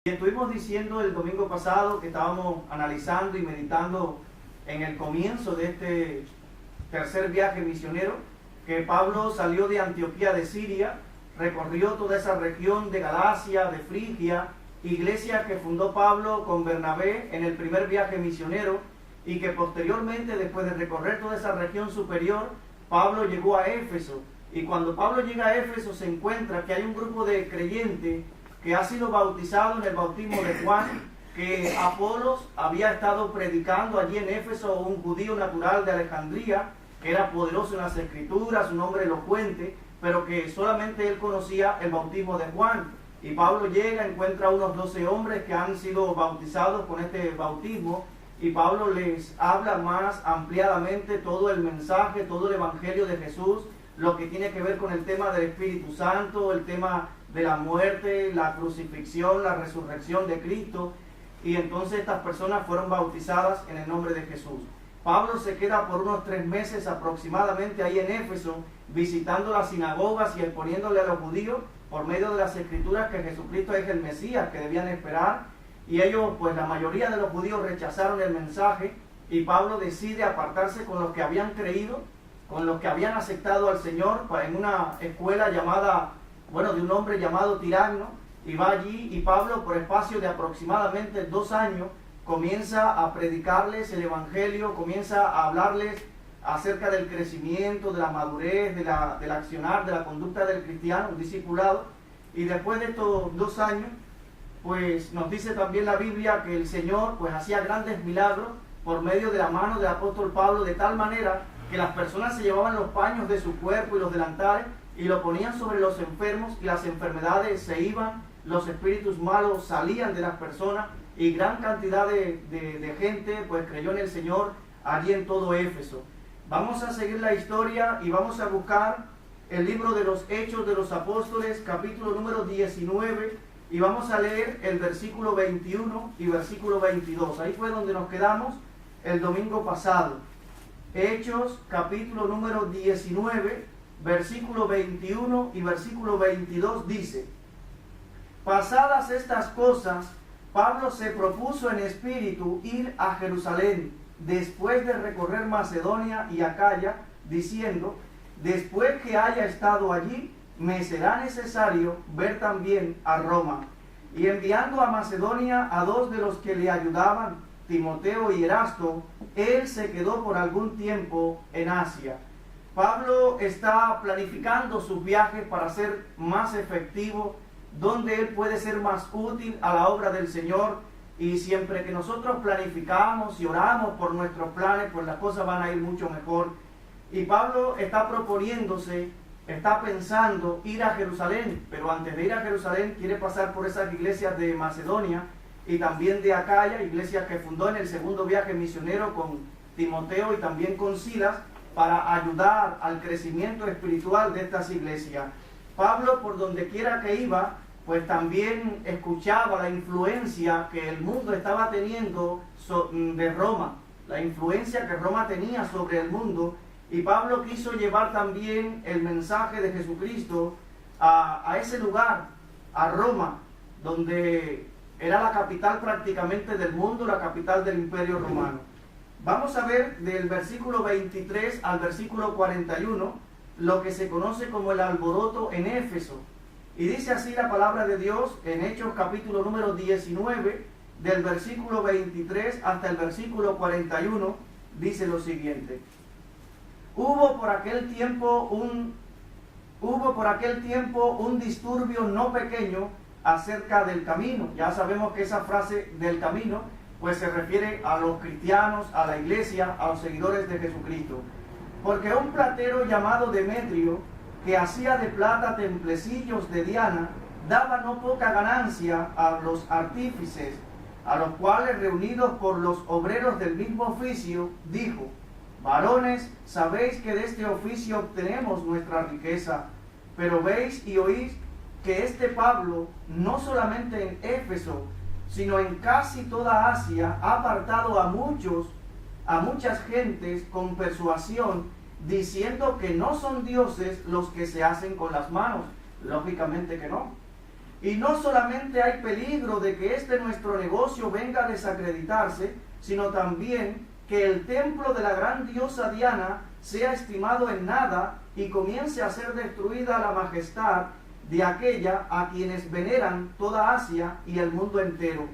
Y estuvimos diciendo el domingo pasado que estábamos analizando y meditando en el comienzo de este tercer viaje misionero, que Pablo salió de Antioquía de Siria, recorrió toda esa región de Galacia, de Frigia, iglesia que fundó Pablo con Bernabé en el primer viaje misionero, y que posteriormente, después de recorrer toda esa región superior, Pablo llegó a Éfeso. Y cuando Pablo llega a Éfeso se encuentra que hay un grupo de creyentes que ha sido bautizado en el bautismo de Juan, que Apolos había estado predicando allí en Éfeso, un judío natural de Alejandría, que era poderoso en las escrituras, un hombre elocuente, pero que solamente él conocía el bautismo de Juan. Y Pablo llega, encuentra a unos 12 hombres que han sido bautizados con este bautismo, y Pablo les habla más ampliadamente todo el mensaje, todo el evangelio de Jesús, lo que tiene que ver con el tema del Espíritu Santo, el tema de la muerte, la crucifixión, la resurrección de Cristo. Y entonces estas personas fueron bautizadas en el nombre de Jesús. Pablo se queda por unos 3 meses aproximadamente ahí en Éfeso, visitando las sinagogas y exponiéndole a los judíos por medio de las escrituras que Jesucristo es el Mesías que debían esperar. Y ellos, pues la mayoría de los judíos rechazaron el mensaje, y Pablo decide apartarse con los que habían creído, con los que habían aceptado al Señor, en una escuela llamada, de un hombre llamado Tirano, y va allí, y Pablo, por espacio de aproximadamente 2 años, comienza a predicarles el evangelio, comienza a hablarles acerca del crecimiento, de la madurez, del accionar, de la conducta del cristiano, un discipulado. Y después de estos 2 años, pues nos dice también la Biblia que el Señor pues hacía grandes milagros por medio de la mano del apóstol Pablo, de tal manera que las personas se llevaban los paños de su cuerpo y los delantales y lo ponían sobre los enfermos, y las enfermedades se iban, los espíritus malos salían de las personas, y gran cantidad de gente pues creyó en el Señor allí en todo Éfeso. Vamos a seguir la historia y vamos a buscar el libro de los Hechos de los Apóstoles, capítulo número 19, y vamos a leer el versículo 21 y versículo 22. Ahí fue donde nos quedamos el domingo pasado. Hechos, capítulo número 19, versículo 21 y versículo 22 dice: pasadas estas cosas, Pablo se propuso en espíritu ir a Jerusalén, después de recorrer Macedonia y Acaya, diciendo: después que haya estado allí, me será necesario ver también a Roma. Y enviando a Macedonia a 2 de los que le ayudaban, Timoteo y Erasto, él se quedó por algún tiempo en Asia. Pablo está planificando sus viajes para ser más efectivo, donde él puede ser más útil a la obra del Señor. Y siempre que nosotros planificamos y oramos por nuestros planes, pues las cosas van a ir mucho mejor. Y Pablo está proponiéndose, está pensando ir a Jerusalén, pero antes de ir a Jerusalén quiere pasar por esas iglesias de Macedonia y también de Acaya, iglesias que fundó en el segundo viaje misionero con Timoteo y también con Silas, para ayudar al crecimiento espiritual de estas iglesias. Pablo, por donde quiera que iba, pues también escuchaba la influencia que el mundo estaba teniendo de Roma, la influencia que Roma tenía sobre el mundo. Y Pablo quiso llevar también el mensaje de Jesucristo a ese lugar, a Roma, donde era la capital prácticamente del mundo, la capital del Imperio Romano. Vamos a ver del versículo 23 al versículo 41 lo que se conoce como el alboroto en Éfeso. Y dice así la palabra de Dios en Hechos capítulo número 19, del versículo 23 hasta el versículo 41, dice lo siguiente: Hubo por aquel tiempo un disturbio no pequeño acerca del camino. Ya sabemos que esa frase del camino pues se refiere a los cristianos, a la iglesia, a los seguidores de Jesucristo. Porque un platero llamado Demetrio, que hacía de plata templecillos de Diana, daba no poca ganancia a los artífices, a los cuales, reunidos por los obreros del mismo oficio, dijo: varones, sabéis que de este oficio obtenemos nuestra riqueza, pero veis y oís que este Pablo, no solamente en Éfeso, sino en casi toda Asia, ha apartado a muchas gentes con persuasión, diciendo que no son dioses los que se hacen con las manos. Lógicamente que no. Y no solamente hay peligro de que nuestro negocio venga a desacreditarse, sino también que el templo de la gran diosa Diana sea estimado en nada y comience a ser destruida la majestad de aquella a quienes veneran toda Asia y el mundo entero.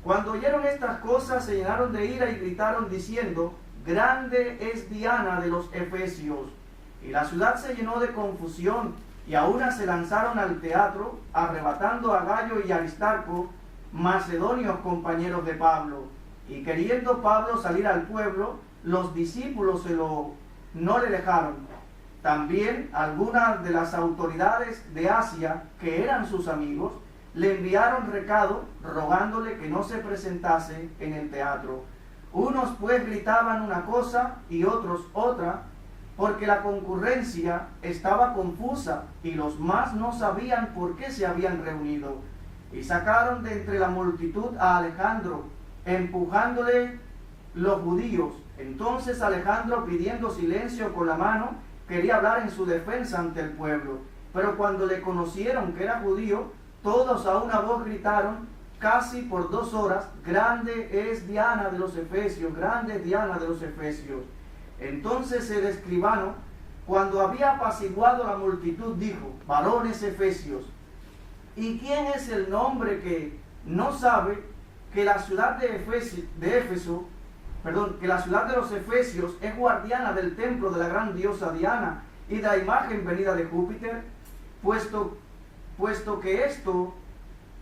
Cuando oyeron estas cosas, se llenaron de ira y gritaron diciendo: grande es Diana de los Efesios. Y la ciudad se llenó de confusión, y a una se lanzaron al teatro, arrebatando a Gayo y Aristarco, macedonios compañeros de Pablo. Y queriendo Pablo salir al pueblo, los discípulos no le dejaron. También algunas de las autoridades de Asia, que eran sus amigos, le enviaron recado rogándole que no se presentase en el teatro. Unos pues gritaban una cosa y otros otra, porque la concurrencia estaba confusa y los más no sabían por qué se habían reunido. Y sacaron de entre la multitud a Alejandro, empujándole los judíos. Entonces Alejandro, pidiendo silencio con la mano, quería hablar en su defensa ante el pueblo. Pero cuando le conocieron que era judío, todos a una voz gritaron casi por 2 horas: grande es Diana de los Efesios, grande es Diana de los Efesios. Entonces el escribano, cuando había apaciguado la multitud, dijo: varones efesios, ¿y quién es el nombre que no sabe que la ciudad que la ciudad de los Efesios es guardiana del templo de la gran diosa Diana y de la imagen venida de Júpiter? Puesto que esto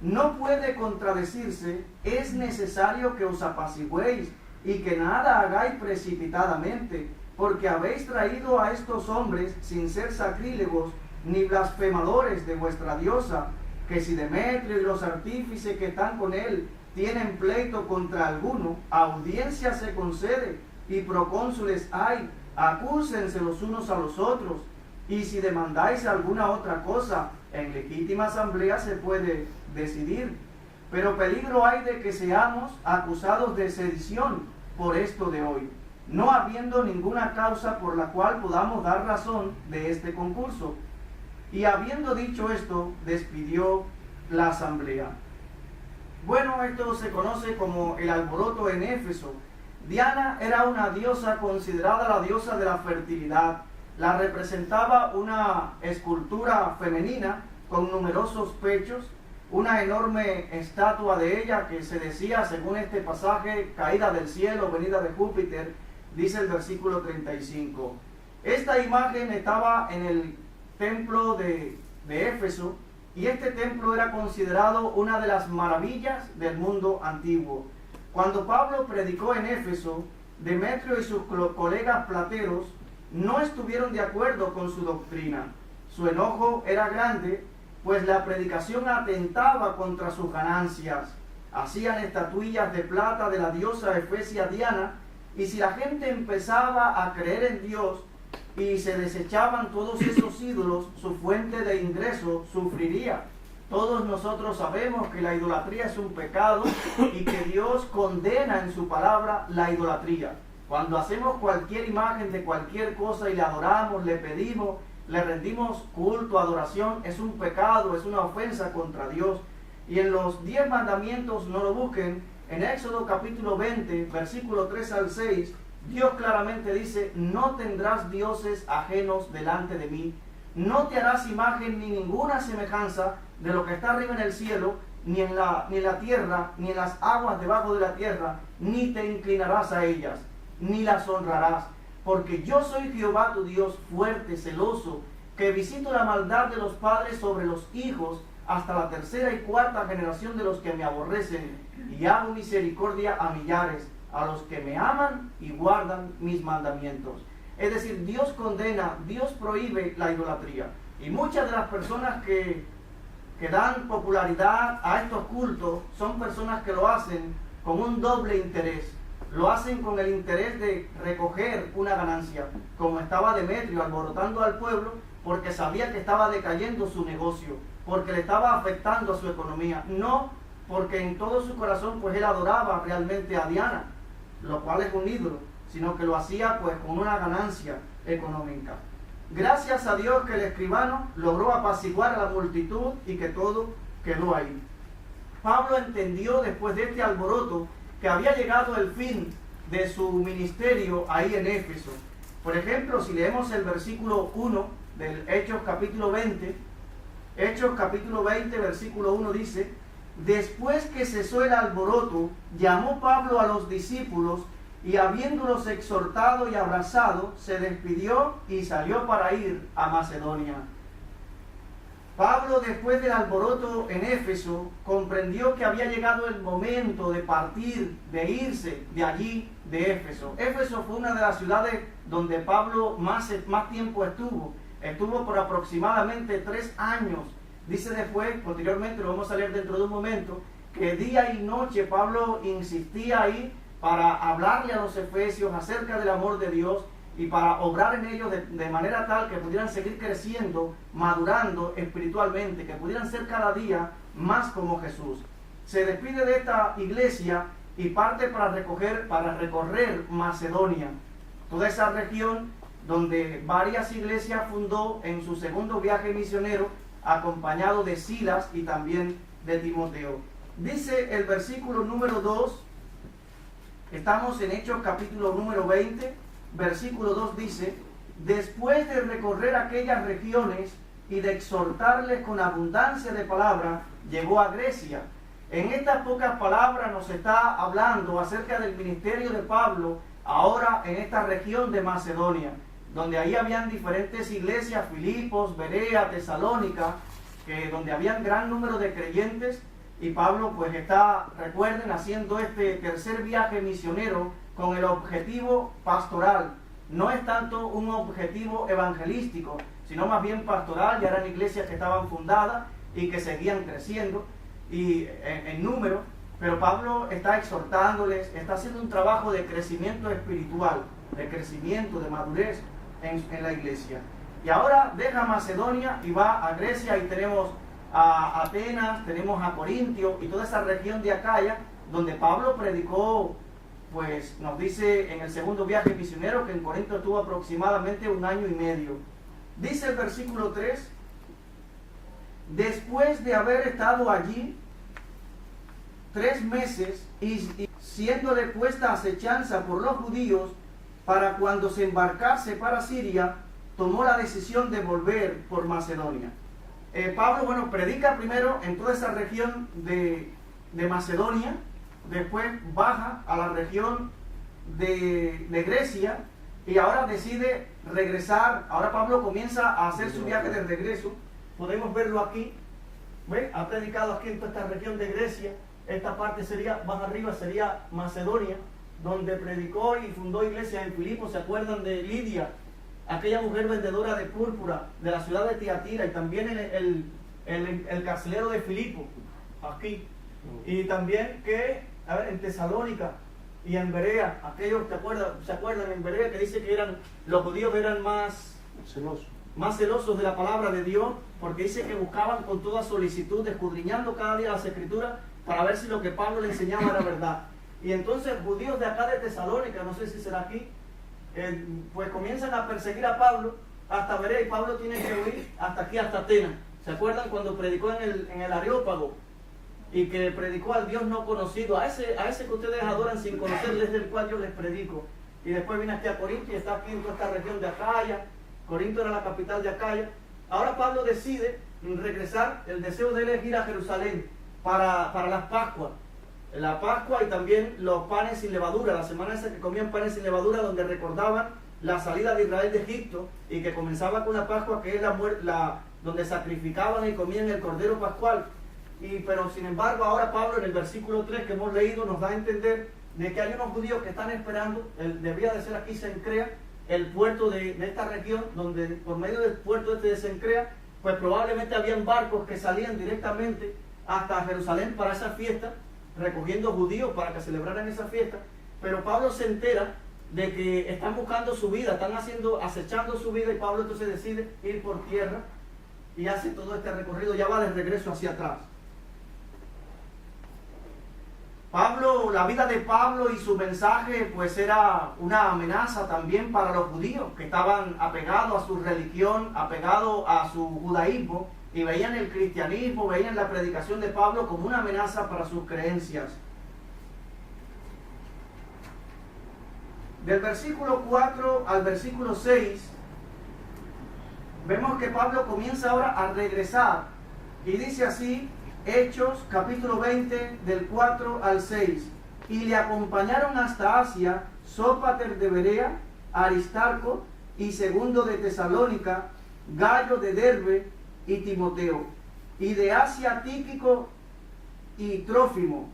no puede contradecirse, es necesario que os apaciguéis y que nada hagáis precipitadamente, porque habéis traído a estos hombres sin ser sacrílegos ni blasfemadores de vuestra diosa, que si Demetrio y los artífices que están con él tienen pleito contra alguno, audiencia se concede y procónsules hay, acúsense los unos a los otros, y si demandáis alguna otra cosa, en legítima asamblea se puede decidir. Pero peligro hay de que seamos acusados de sedición por esto de hoy, no habiendo ninguna causa por la cual podamos dar razón de este concurso. Y habiendo dicho esto, despidió la asamblea. Bueno, esto se conoce como el alboroto en Éfeso. Diana era una diosa considerada la diosa de la fertilidad. La representaba una escultura femenina con numerosos pechos, una enorme estatua de ella que se decía, según este pasaje, caída del cielo, venida de Júpiter, dice el versículo 35. Esta imagen estaba en el templo de Éfeso, y este templo era considerado una de las maravillas del mundo antiguo. Cuando Pablo predicó en Éfeso, Demetrio y sus colegas plateros no estuvieron de acuerdo con su doctrina. Su enojo era grande, pues la predicación atentaba contra sus ganancias. Hacían estatuillas de plata de la diosa efesia Diana, y si la gente empezaba a creer en Dios y se desechaban todos esos ídolos, su fuente de ingreso sufriría. Todos nosotros sabemos que la idolatría es un pecado y que Dios condena en su palabra la idolatría. Cuando hacemos cualquier imagen de cualquier cosa y le adoramos, le pedimos, le rendimos culto, adoración, es un pecado, es una ofensa contra Dios. Y en los 10 mandamientos, no lo busquen, en Éxodo capítulo 20, versículo 3 al 6, Dios claramente dice: no tendrás dioses ajenos delante de mí, no te harás imagen ni ninguna semejanza de lo que está arriba en el cielo, ni en la tierra, ni en las aguas debajo de la tierra, ni te inclinarás a ellas, ni las honrarás, porque yo soy Jehová tu Dios, fuerte, celoso, que visito la maldad de los padres sobre los hijos, hasta la 3ª y 4ª generación de los que me aborrecen, y hago misericordia a millares, a los que me aman y guardan mis mandamientos. Es decir, Dios condena, Dios prohíbe la idolatría. Y muchas de las personas que dan popularidad a estos cultos son personas que lo hacen con un doble interés. Lo hacen con el interés de recoger una ganancia, como estaba Demetrio alborotando al pueblo porque sabía que estaba decayendo su negocio, porque le estaba afectando a su economía, no porque en todo su corazón pues él adoraba realmente a Diana, lo cual es un ídolo, sino que lo hacía pues con una ganancia económica. Gracias a Dios que el escribano logró apaciguar a la multitud y que quedó ahí. Pablo entendió después de este alboroto que había llegado el fin de su ministerio ahí en Éfeso. Por ejemplo, si leemos el versículo 1 del Hechos capítulo 20, Hechos capítulo 20, versículo 1 dice: después que cesó el alboroto, llamó Pablo a los discípulos y habiéndolos exhortado y abrazado, se despidió y salió para ir a Macedonia. Pablo, después del alboroto en Éfeso, comprendió que había llegado el momento de partir, de irse de allí, de Éfeso. Éfeso fue una de las ciudades donde Pablo más tiempo estuvo. Estuvo por aproximadamente 3 años. Dice después, posteriormente, lo vamos a leer dentro de un momento, que día y noche Pablo insistía ahí para hablarle a los efesios acerca del amor de Dios y para obrar en ellos de manera tal que pudieran seguir creciendo, madurando espiritualmente, que pudieran ser cada día más como Jesús. Se despide de esta iglesia y parte para recorrer Macedonia, toda esa región donde varias iglesias fundó en su segundo viaje misionero, acompañado de Silas y también de Timoteo. Dice el versículo número 2, estamos en Hechos capítulo número 20, versículo 2 dice: después de recorrer aquellas regiones y de exhortarles con abundancia de palabra, llegó a Grecia. En estas pocas palabras nos está hablando acerca del ministerio de Pablo ahora en esta región de Macedonia, donde ahí habían diferentes iglesias: Filipos, Berea, Tesalónica, donde habían gran número de creyentes. Y Pablo pues está, recuerden, haciendo este tercer viaje misionero con el objetivo pastoral. No es tanto un objetivo evangelístico, sino más bien pastoral. Ya eran iglesias que estaban fundadas y que seguían creciendo y en número, pero Pablo está exhortándoles, está haciendo un trabajo de crecimiento espiritual, de crecimiento, de madurez en la iglesia. Y ahora deja Macedonia y va a Grecia, y tenemos a Atenas, tenemos a Corintio y toda esa región de Acaya, donde Pablo predicó. Pues nos dice en el segundo viaje misionero que en Corinto estuvo aproximadamente 1 año y medio. Dice el versículo 3: después de haber estado allí 3 meses y siéndole puesta acechanza por los judíos para cuando se embarcase para Siria, tomó la decisión de volver por Macedonia. Pablo, predica primero en toda esa región de Macedonia. Después baja a la región de Grecia y ahora decide regresar. Ahora Pablo comienza a hacer su viaje de regreso. Podemos verlo aquí. ¿Ve? Ha predicado aquí en toda esta región de Grecia. Esta parte sería, más arriba sería Macedonia, donde predicó y fundó iglesias en Filipos. ¿Se acuerdan de Lidia? Aquella mujer vendedora de púrpura de la ciudad de Tiatira, y también el carcelero de Filipo, aquí. Y también en Tesalónica y en Berea, aquellos, ¿se acuerdan en Berea que dice que los judíos eran más celosos de la palabra de Dios, porque dice que buscaban con toda solicitud, escudriñando cada día las escrituras para ver si lo que Pablo le enseñaba era verdad. Y entonces judíos de acá de Tesalónica, no sé si será aquí, pues comienzan a perseguir a Pablo hasta Berea, y Pablo tiene que huir hasta aquí, hasta Atenas. ¿Se acuerdan cuando predicó en el Areópago? Y que predicó al Dios no conocido, a ese que ustedes adoran sin conocer, desde el cual yo les predico. Y después viene aquí a Corinto y está aquí en toda esta región de Acaya. Corinto era la capital de Acaya. Ahora Pablo decide regresar. El deseo de él es ir a Jerusalén para las Pascuas. La Pascua y también los panes sin levadura, la semana esa que comían panes sin levadura, donde recordaban la salida de Israel de Egipto, y que comenzaba con la Pascua, que es donde sacrificaban y comían el cordero pascual. Pero sin embargo ahora Pablo en el versículo 3 que hemos leído nos da a entender de que hay unos judíos que están esperando. Debía de ser aquí Cencrea, el puerto de esta región, donde por medio del puerto de Cencrea pues probablemente habían barcos que salían directamente hasta Jerusalén para esa fiesta, recogiendo judíos para que celebraran esa fiesta. Pero Pablo se entera de que están buscando su vida, están acechando su vida, y Pablo entonces decide ir por tierra y hace todo este recorrido, ya va de regreso hacia atrás. Pablo, la vida de Pablo y su mensaje pues era una amenaza también para los judíos que estaban apegados a su religión, apegados a su judaísmo, y veían el cristianismo, veían la predicación de Pablo como una amenaza para sus creencias. Del versículo 4 al versículo 6, vemos que Pablo comienza ahora a regresar, y dice así, Hechos capítulo 20 del 4 al 6, y le acompañaron hasta Asia Sópater de Berea, Aristarco y Segundo de Tesalónica, Gallo de Derbe y Timoteo, y de Asia Tíquico y Trófimo.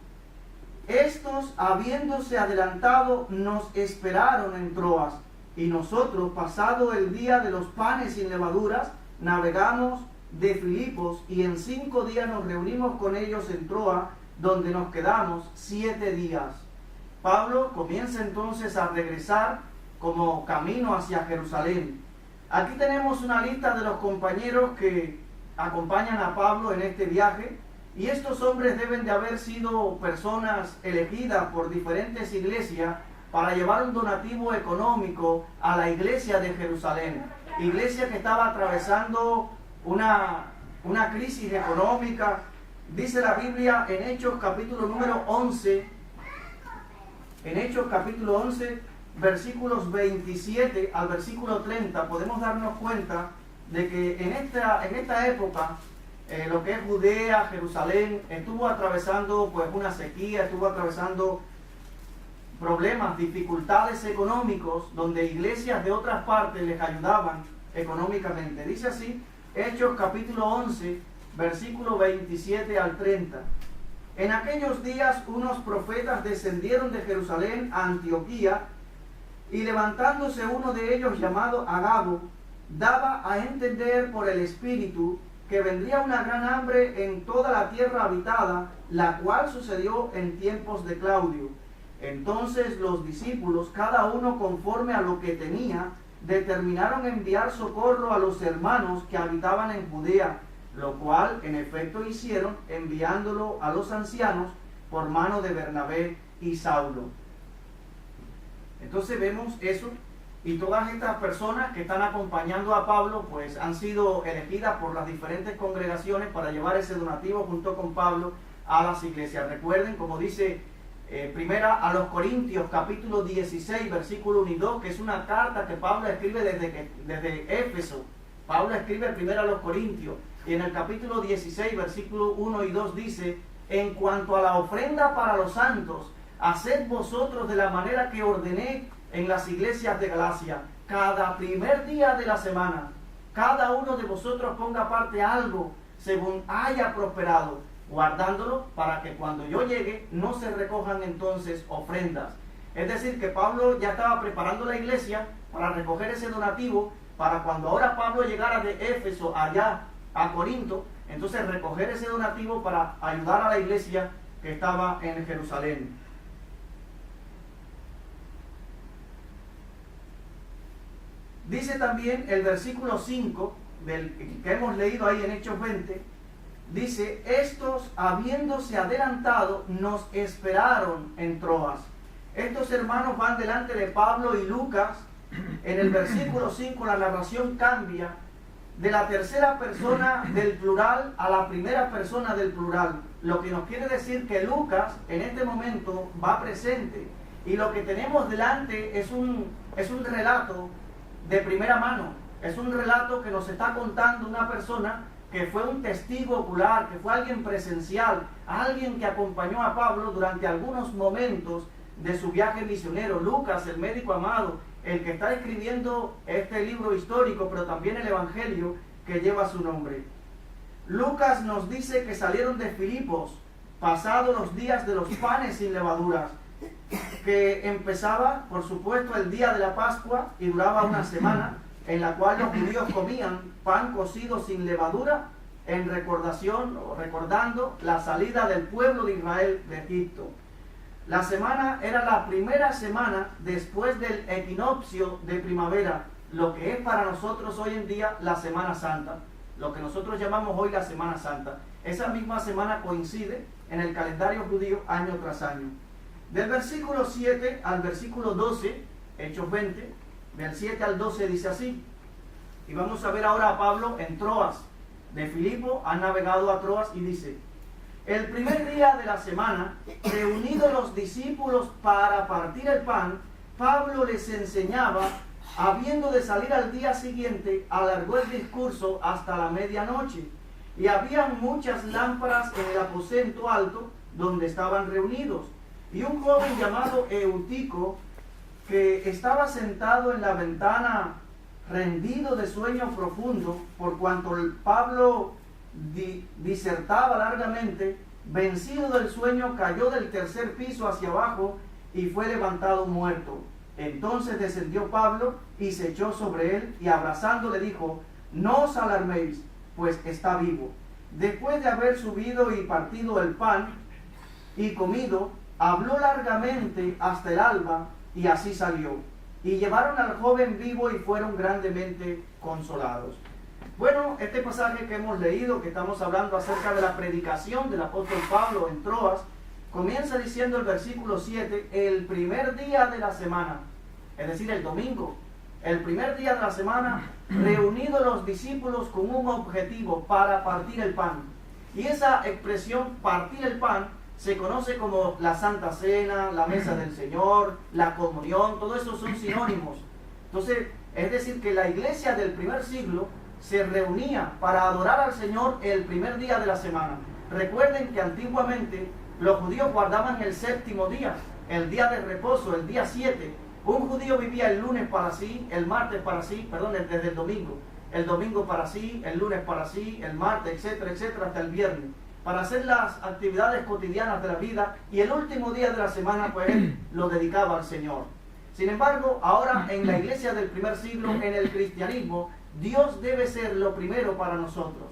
Estos, habiéndose adelantado, nos esperaron en Troas, y nosotros, pasado el día de los panes sin levaduras, navegamos de Filipos, y en 5 días nos reunimos con ellos en Troa, donde nos quedamos 7 días. Pablo comienza entonces a regresar como camino hacia Jerusalén. Aquí tenemos una lista de los compañeros que acompañan a Pablo en este viaje, y estos hombres deben de haber sido personas elegidas por diferentes iglesias para llevar un donativo económico a la iglesia de Jerusalén, iglesia que estaba atravesando una crisis económica. Dice la Biblia en Hechos capítulo número 11, en Hechos capítulo 11, versículos 27 al versículo 30, podemos darnos cuenta de que en esta época, lo que es Judea, Jerusalén, estuvo atravesando pues una sequía, estuvo atravesando problemas, dificultades económicos, donde iglesias de otras partes les ayudaban económicamente. Dice así, Hechos capítulo 11, versículo 27 al 30. En aquellos días unos profetas descendieron de Jerusalén a Antioquía, y levantándose uno de ellos llamado Agabo, daba a entender por el Espíritu que vendría una gran hambre en toda la tierra habitada, la cual sucedió en tiempos de Claudio. Entonces los discípulos, cada uno conforme a lo que tenía, determinaron enviar socorro a los hermanos que habitaban en Judea, lo cual en efecto hicieron, enviándolo a los ancianos por mano de Bernabé y Saulo. Entonces vemos eso, y todas estas personas que están acompañando a Pablo pues han sido elegidas por las diferentes congregaciones para llevar ese donativo junto con Pablo a las iglesias. Recuerden, como dice primera a los Corintios capítulo 16 versículo 1 y 2, que es una carta que Pablo escribe desde Éfeso. Pablo escribe primero a los Corintios, y en el capítulo 16 versículo 1 y 2 dice: en cuanto a la ofrenda para los santos, haced vosotros de la manera que ordené en las iglesias de Galacia, cada primer día de la semana, cada uno de vosotros ponga aparte algo según haya prosperado, guardándolo para que cuando yo llegue no se recojan entonces ofrendas. Es decir, que Pablo ya estaba preparando la iglesia para recoger ese donativo, para cuando ahora Pablo llegara de Éfeso allá a Corinto, entonces recoger ese donativo para ayudar a la iglesia que estaba en Jerusalén. Dice también el versículo 5 del que hemos leído ahí en Hechos 20, dice: estos, habiéndose adelantado, nos esperaron en Troas. Estos hermanos van delante de Pablo y Lucas. En el versículo 5 la narración cambia de la tercera persona del plural a la primera persona del plural, lo que nos quiere decir que Lucas en este momento va presente, y lo que tenemos delante es un relato de primera mano, es un relato que nos está contando una persona que fue un testigo ocular, que fue alguien presencial, alguien que acompañó a Pablo durante algunos momentos de su viaje misionero. Lucas, el médico amado, el que está escribiendo este libro histórico, pero también el evangelio que lleva su nombre. Lucas nos dice que salieron de Filipos, pasados los días de los panes sin levaduras, que empezaba, por supuesto, el día de la Pascua y duraba una semana, en la cual los judíos comían pan cocido sin levadura en recordación o recordando la salida del pueblo de Israel de Egipto. La semana era la primera semana después del equinoccio de primavera, lo que es para nosotros hoy en día la Semana Santa. lo que nosotros llamamos hoy la Semana Santa. Esa misma semana coincide en el calendario judío año tras año. Del versículo 7 al versículo 12, Hechos 20, del 7 al 12 dice así. Y vamos a ver ahora a Pablo en Troas. De Filipo han navegado a Troas y dice: el primer día de la semana, reunidos los discípulos para partir el pan, Pablo les enseñaba. Habiendo de salir al día siguiente, alargó el discurso hasta la medianoche. Y había muchas lámparas en el aposento alto donde estaban reunidos. Y un joven llamado Eutico, que estaba sentado en la ventana, rendido de sueño profundo, por cuanto Pablo disertaba largamente, vencido del sueño, cayó del tercer piso hacia abajo y fue levantado muerto. Entonces descendió Pablo y se echó sobre él y abrazándole dijo: no os alarméis, pues está vivo. Después de haber subido y partido el pan y comido, habló largamente hasta el alba y así salió. Y llevaron al joven vivo y fueron grandemente consolados. Bueno, este pasaje que hemos leído, que estamos hablando acerca de la predicación del apóstol Pablo en Troas, comienza diciendo el versículo 7, el primer día de la semana, es decir, el domingo, el primer día de la semana, reunidos los discípulos con un objetivo para partir el pan. Y esa expresión, partir el pan, se conoce como la Santa Cena, la Mesa del Señor, la comunión, todo eso son sinónimos. Entonces, es decir, que la iglesia del primer siglo se reunía para adorar al Señor el primer día de la semana. Recuerden que antiguamente los judíos guardaban el séptimo día, el día de reposo, el día 7. Un judío vivía el lunes para sí, el martes para sí, desde el domingo para sí, el lunes para sí, el martes, etcétera, etcétera, hasta el viernes, para hacer las actividades cotidianas de la vida, y el último día de la semana pues él lo dedicaba al Señor. Sin embargo, ahora en la iglesia del primer siglo, en el cristianismo, Dios debe ser lo primero para nosotros.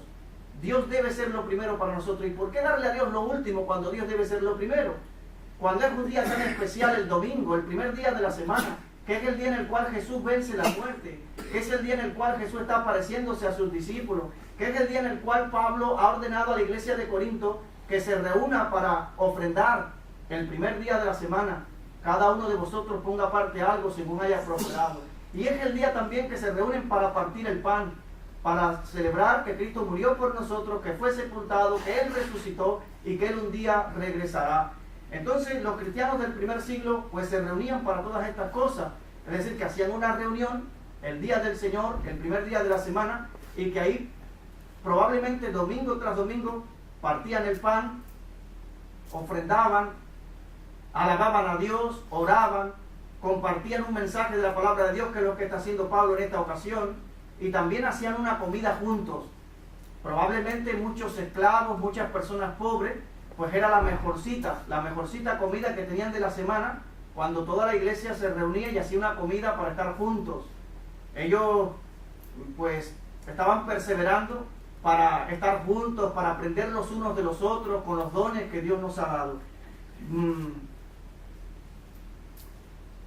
Dios debe ser lo primero para nosotros. ¿Y por qué darle a Dios lo último cuando Dios debe ser lo primero? Cuando es un día tan especial, el domingo, el primer día de la semana, que es el día en el cual Jesús vence la muerte, que es el día en el cual Jesús está apareciéndose a sus discípulos, que es el día en el cual Pablo ha ordenado a la iglesia de Corinto que se reúna para ofrendar el primer día de la semana. Cada uno de vosotros ponga aparte algo según haya prosperado. Y es el día también que se reúnen para partir el pan, para celebrar que Cristo murió por nosotros, que fue sepultado, que Él resucitó y que Él un día regresará. Entonces los cristianos del primer siglo pues se reunían para todas estas cosas. Es decir, que hacían una reunión el día del Señor, el primer día de la semana, y que ahí probablemente domingo tras domingo partían el pan, ofrendaban, alababan a Dios, oraban, compartían un mensaje de la palabra de Dios, que es lo que está haciendo Pablo en esta ocasión, y también hacían una comida juntos. Probablemente muchos esclavos, muchas personas pobres, pues era la mejorcita comida que tenían de la semana, cuando toda la iglesia se reunía y hacía una comida para estar juntos. Ellos pues estaban perseverando para estar juntos, para aprender los unos de los otros con los dones que Dios nos ha dado.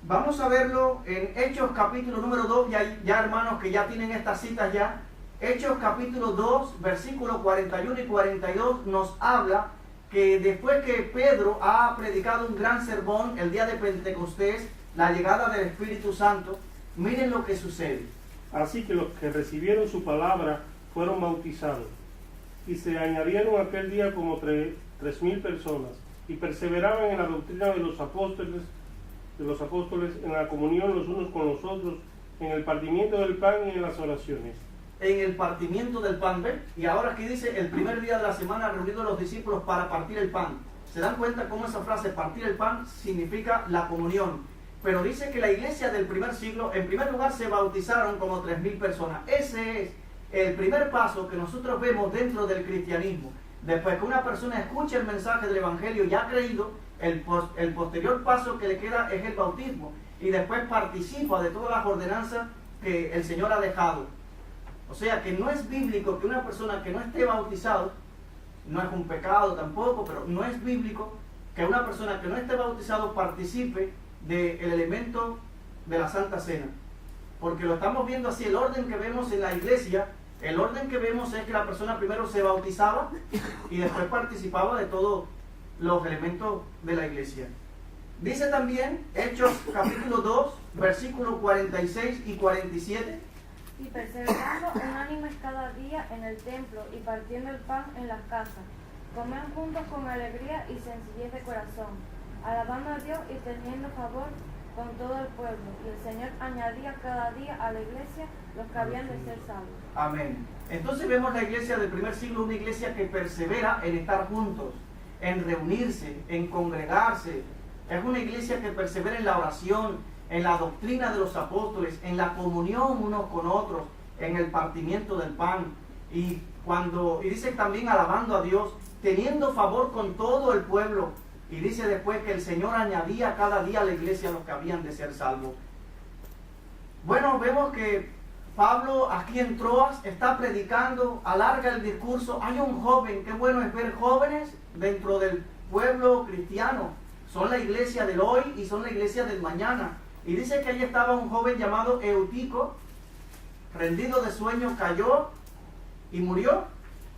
Vamos a verlo en Hechos capítulo número 2, ya hermanos que ya tienen estas citas ya. Hechos capítulo 2, versículos 41 y 42 nos habla que después que Pedro ha predicado un gran sermón el día de Pentecostés, la llegada del Espíritu Santo, miren lo que sucede. Así que los que recibieron su palabra fueron bautizados, y se añadieron aquel día como 3,000 personas, y perseveraban en la doctrina de los apóstoles, en la comunión los unos con los otros, en el partimiento del pan y en las oraciones. En el partimiento del pan, ¿ven? Y ahora aquí dice, el primer día de la semana reunidos los discípulos para partir el pan. ¿Se dan cuenta cómo esa frase, partir el pan, significa la comunión? Pero dice que la iglesia del primer siglo, en primer lugar, se bautizaron como 3,000 personas. Ese es el primer paso que nosotros vemos dentro del cristianismo. Después que una persona escucha el mensaje del evangelio y ha creído, el posterior paso que le queda es el bautismo. Y después participa de todas las ordenanzas que el Señor ha dejado. O sea que no es bíblico que una persona que no esté bautizado, no es un pecado tampoco, pero no es bíblico que una persona que no esté bautizado participe del elemento de la Santa Cena. Porque lo estamos viendo así, el orden que vemos en la iglesia El orden que vemos es que la persona primero se bautizaba y después participaba de todos los elementos de la iglesia. Dice también Hechos capítulo 2, versículos 46 y 47. Y perseverando unánimes cada día en el templo y partiendo el pan en las casas, comían juntos con alegría y sencillez de corazón, alabando a Dios y teniendo favor con todo el pueblo. Y el Señor añadía cada día a la iglesia los que habían de ser salvos. Amén. Entonces vemos la iglesia del primer siglo, una iglesia que persevera en estar juntos, en reunirse, en congregarse. Es una iglesia que persevera en la oración, en la doctrina de los apóstoles, en la comunión unos con otros, en el partimiento del pan. Y dice también alabando a Dios, teniendo favor con todo el pueblo. Y dice después que el Señor añadía cada día a la iglesia los que habían de ser salvos. Bueno, vemos que Pablo aquí en Troas está predicando, alarga el discurso. Hay un joven, qué bueno es ver jóvenes dentro del pueblo cristiano. Son la iglesia del hoy y son la iglesia del mañana. Y dice que allí estaba un joven llamado Eutico, rendido de sueño, cayó y murió.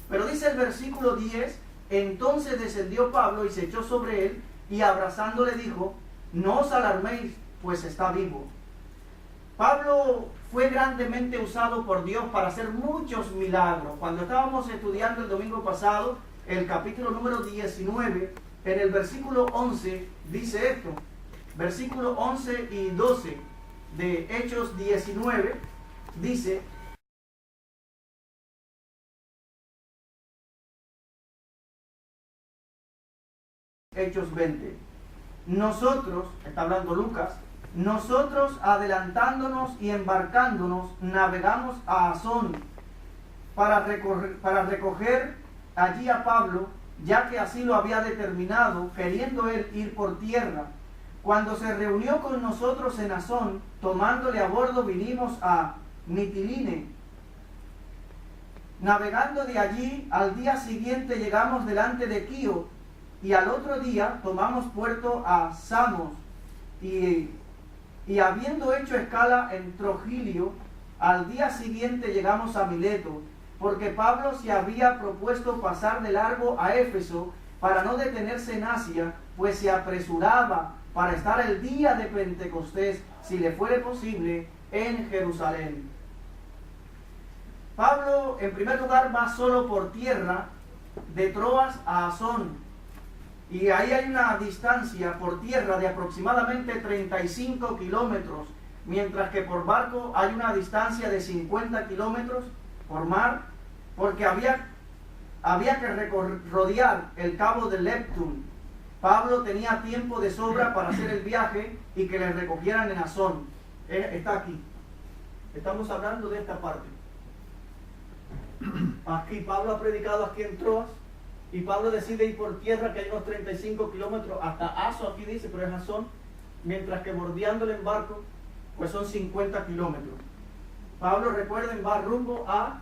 Pero dice el versículo 10, entonces descendió Pablo y se echó sobre él y abrazándole dijo, no os alarméis, pues está vivo. Pablo fue grandemente usado por Dios para hacer muchos milagros. Cuando estábamos estudiando el domingo pasado, el capítulo número 19, en el versículo 11 dice esto, versículo 11 y 12 de Hechos 19, dice, Hechos 20, nosotros, está hablando Lucas, nosotros adelantándonos y embarcándonos, navegamos a Asón para recoger allí a Pablo, ya que así lo había determinado, queriendo él ir por tierra. Cuando se reunió con nosotros en Asón, tomándole a bordo, vinimos a Mitiline. Navegando de allí, al día siguiente llegamos delante de Quío, y al otro día tomamos puerto a Samos, y habiendo hecho escala en Trogilio, al día siguiente llegamos a Mileto, porque Pablo se había propuesto pasar de largo a Éfeso para no detenerse en Asia, pues se apresuraba para estar el día de Pentecostés, si le fuere posible, en Jerusalén. Pablo, en primer lugar, va solo por tierra de Troas a Asón, y ahí hay una distancia por tierra de aproximadamente 35 kilómetros, mientras que por barco hay una distancia de 50 kilómetros por mar, porque había que rodear el cabo de Leptun. Pablo tenía tiempo de sobra para hacer el viaje y que le recogieran en Asón. Está aquí. Estamos hablando de esta parte. Aquí Pablo ha predicado aquí en Troas y Pablo decide ir por tierra, que hay unos 35 kilómetros hasta Aso, aquí dice, pero es Asón, mientras que bordeándole en barco pues son 50 kilómetros. Pablo, recuerden, va rumbo a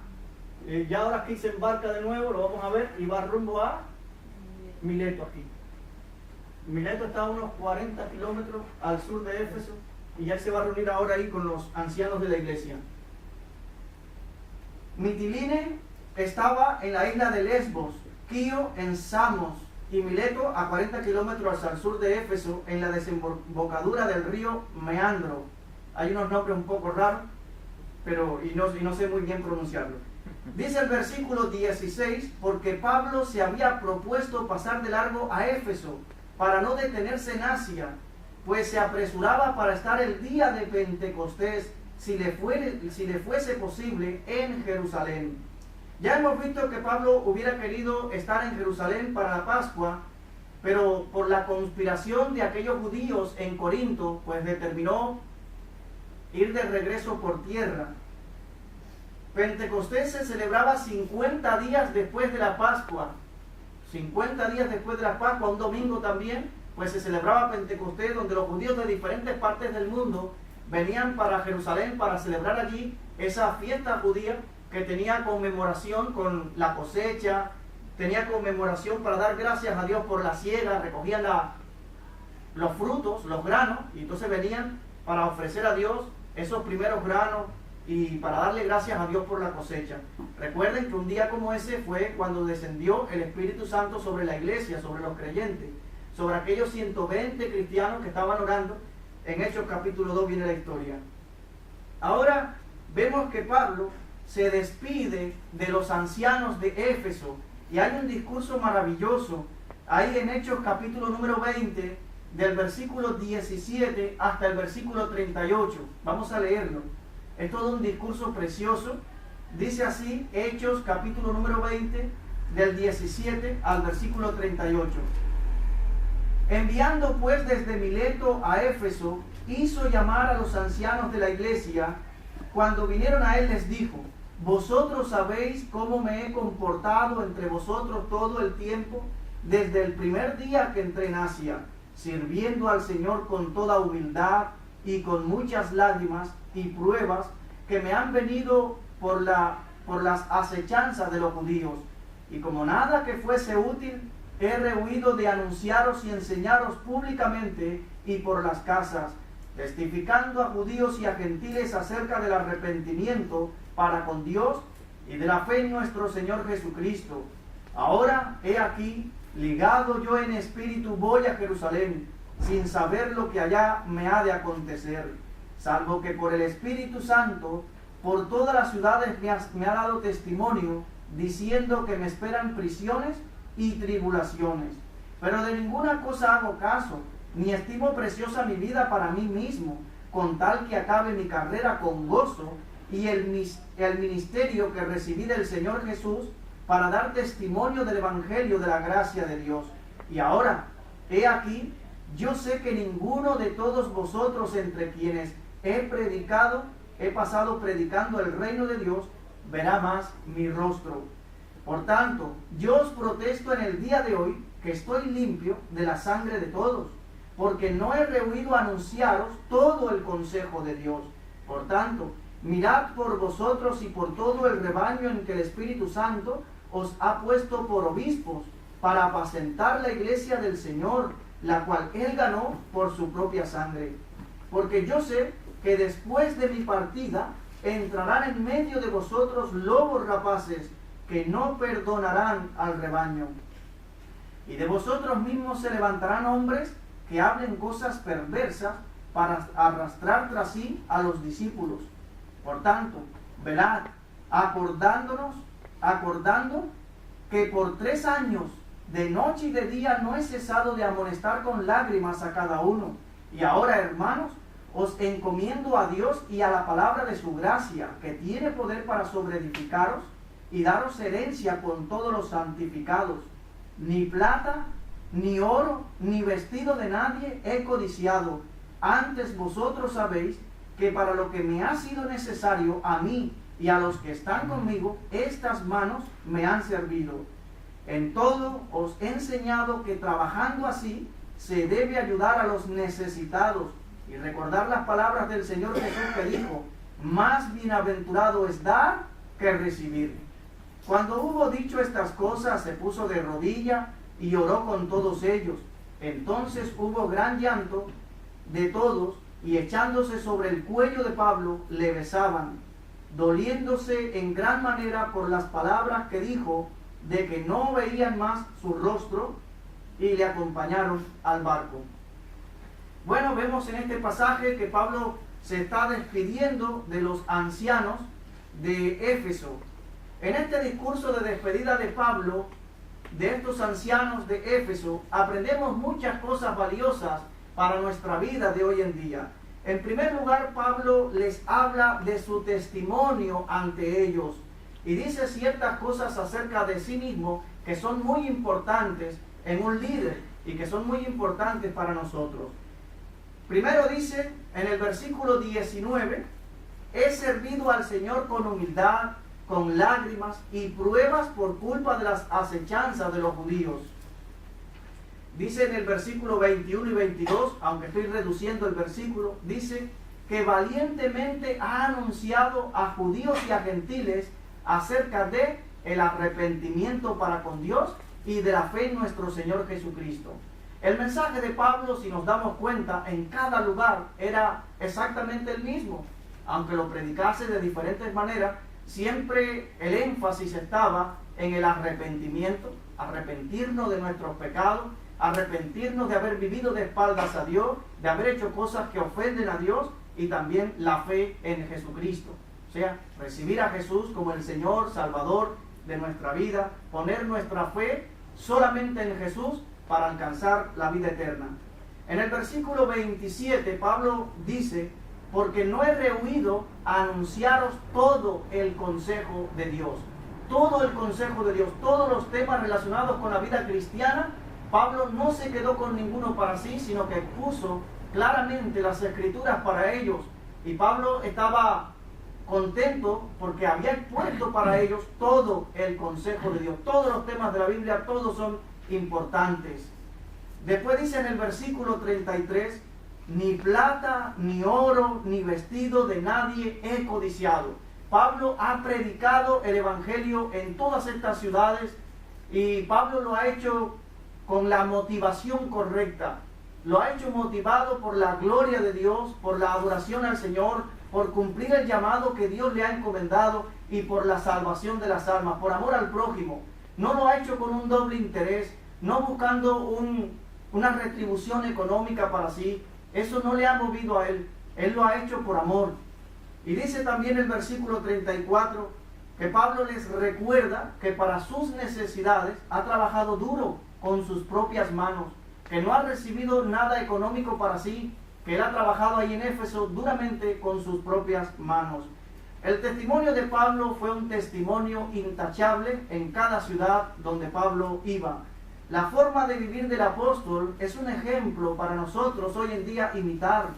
ya ahora aquí se embarca de nuevo, lo vamos a ver, y va rumbo a Mileto aquí. Mileto está a unos 40 kilómetros al sur de Éfeso y ya se va a reunir ahora ahí con los ancianos de la iglesia. Mitiline estaba en la isla de Lesbos, Quío en Samos y Mileto a 40 kilómetros al sur de Éfeso en la desembocadura del río Meandro. Hay unos nombres un poco raros, pero y no sé muy bien pronunciarlo. Dice el versículo 16, porque Pablo se había propuesto pasar de largo a Éfeso para no detenerse en Asia, pues se apresuraba para estar el día de Pentecostés, si le fuese posible, en Jerusalén. Ya hemos visto que Pablo hubiera querido estar en Jerusalén para la Pascua, pero por la conspiración de aquellos judíos en Corinto, pues determinó ir de regreso por tierra. Pentecostés se celebraba 50 días después de la Pascua. 50 días después de la Pascua, un domingo también, pues se celebraba Pentecostés, donde los judíos de diferentes partes del mundo venían para Jerusalén para celebrar allí esa fiesta judía que tenía conmemoración con la cosecha, tenía conmemoración para dar gracias a Dios por la siega, recogían los frutos, los granos, y entonces venían para ofrecer a Dios esos primeros granos y para darle gracias a Dios por la cosecha. Recuerden que un día como ese fue cuando descendió el Espíritu Santo sobre la iglesia, sobre los creyentes, sobre aquellos 120 cristianos que estaban orando. En Hechos capítulo 2 viene la historia. Ahora vemos que Pablo se despide de los ancianos de Éfeso y hay un discurso maravilloso ahí en Hechos capítulo número 20, del versículo 17 hasta el versículo 38. Vamos a leerlo. Es todo un discurso precioso. Dice así, Hechos capítulo número 20, del 17 al versículo 38. Enviando pues desde Mileto a Éfeso, hizo llamar a los ancianos de la iglesia. Cuando vinieron a él les dijo: vosotros sabéis cómo me he comportado entre vosotros todo el tiempo, desde el primer día que entré en Asia, sirviendo al Señor con toda humildad y con muchas lágrimas y pruebas que me han venido por las acechanzas de los judíos. Y como nada que fuese útil, he rehuido de anunciaros y enseñaros públicamente y por las casas, testificando a judíos y a gentiles acerca del arrepentimiento para con Dios y de la fe en nuestro Señor Jesucristo. Ahora, he aquí, ligado yo en espíritu voy a Jerusalén, sin saber lo que allá me ha de acontecer, salvo que por el Espíritu Santo, por todas las ciudades me ha dado testimonio, diciendo que me esperan prisiones y tribulaciones. Pero de ninguna cosa hago caso, ni estimo preciosa mi vida para mí mismo, con tal que acabe mi carrera con gozo y el ministerio que recibí del Señor Jesús, para dar testimonio del Evangelio de la gracia de Dios. Y ahora, he aquí, yo sé que ninguno de todos vosotros entre quienes he pasado predicando el reino de Dios, verá más mi rostro. Por tanto, yo os protesto en el día de hoy que estoy limpio de la sangre de todos, porque no he rehuido anunciaros todo el consejo de Dios. Por tanto, mirad por vosotros y por todo el rebaño en que el Espíritu Santo os ha puesto por obispos, para apacentar la iglesia del Señor, la cual él ganó por su propia sangre. Porque yo sé que después de mi partida entrarán en medio de vosotros lobos rapaces, que no perdonarán al rebaño. Y de vosotros mismos se levantarán hombres que hablen cosas perversas para arrastrar tras sí a los discípulos. Por tanto, velad, acordando que por 3 años, de noche y de día, no he cesado de amonestar con lágrimas a cada uno. Y ahora, hermanos, os encomiendo a Dios y a la palabra de su gracia, que tiene poder para sobreedificaros y daros herencia con todos los santificados. Ni plata, ni oro, ni vestido de nadie he codiciado. Antes vosotros sabéis que para lo que me ha sido necesario a mí y a los que están conmigo, estas manos me han servido. En todo os he enseñado que trabajando así se debe ayudar a los necesitados y recordar las palabras del Señor Jesús, que dijo: más bienaventurado es dar que recibir. Cuando hubo dicho estas cosas, se puso de rodilla y oró con todos ellos. Entonces hubo gran llanto de todos, y echándose sobre el cuello de Pablo le besaban, doliéndose en gran manera por las palabras que dijo, de que no veían más su rostro, y le acompañaron al barco. Bueno, vemos en este pasaje que Pablo se está despidiendo de los ancianos de Éfeso. En este discurso de despedida de Pablo, de estos ancianos de Éfeso, aprendemos muchas cosas valiosas para nuestra vida de hoy en día. En primer lugar, Pablo les habla de su testimonio ante ellos y dice ciertas cosas acerca de sí mismo que son muy importantes en un líder y que son muy importantes para nosotros. Primero dice en el versículo 19: he servido al Señor con humildad, con lágrimas y pruebas por culpa de las acechanzas de los judíos. Dice en el versículo 21 y 22, aunque estoy reduciendo el versículo, dice que valientemente ha anunciado a judíos y a gentiles acerca de el arrepentimiento para con Dios y de la fe en nuestro Señor Jesucristo. El mensaje de Pablo, si nos damos cuenta, en cada lugar era exactamente el mismo. aunque lo predicase de diferentes maneras, siempre el énfasis estaba en el arrepentimiento, arrepentirnos de nuestros pecados, arrepentirnos de haber vivido de espaldas a Dios, de haber hecho cosas que ofenden a Dios, y también la fe en Jesucristo. O sea, recibir a Jesús como el Señor, Salvador de nuestra vida, poner nuestra fe solamente en Jesús para alcanzar la vida eterna. En el versículo 27, Pablo dice: porque no he rehuido a anunciaros todo el consejo de Dios. Todo el consejo de Dios, todos los temas relacionados con la vida cristiana. Pablo no se quedó con ninguno para sí, sino que puso claramente las escrituras para ellos. Y Pablo estaba contento porque había expuesto para ellos todo el consejo de Dios. Todos los temas de la Biblia, todos son importantes. Después dice en el versículo 33: ni plata, ni oro, ni vestido de nadie he codiciado. Pablo ha predicado el Evangelio en todas estas ciudades, y Pablo lo ha hecho con la motivación correcta. Lo ha hecho motivado por la gloria de Dios, por la adoración al Señor, por cumplir el llamado que Dios le ha encomendado y por la salvación de las almas, por amor al prójimo. No lo ha hecho con un doble interés, no buscando una retribución económica para sí. Eso no le ha movido a él. Él lo ha hecho por amor. Y dice también el versículo 34 que Pablo les recuerda que para sus necesidades ha trabajado duro con sus propias manos, que no ha recibido nada económico para sí, que él ha trabajado ahí en Éfeso duramente con sus propias manos. El testimonio de Pablo fue un testimonio intachable en cada ciudad donde Pablo iba. La forma de vivir del apóstol es un ejemplo para nosotros hoy en día imitar.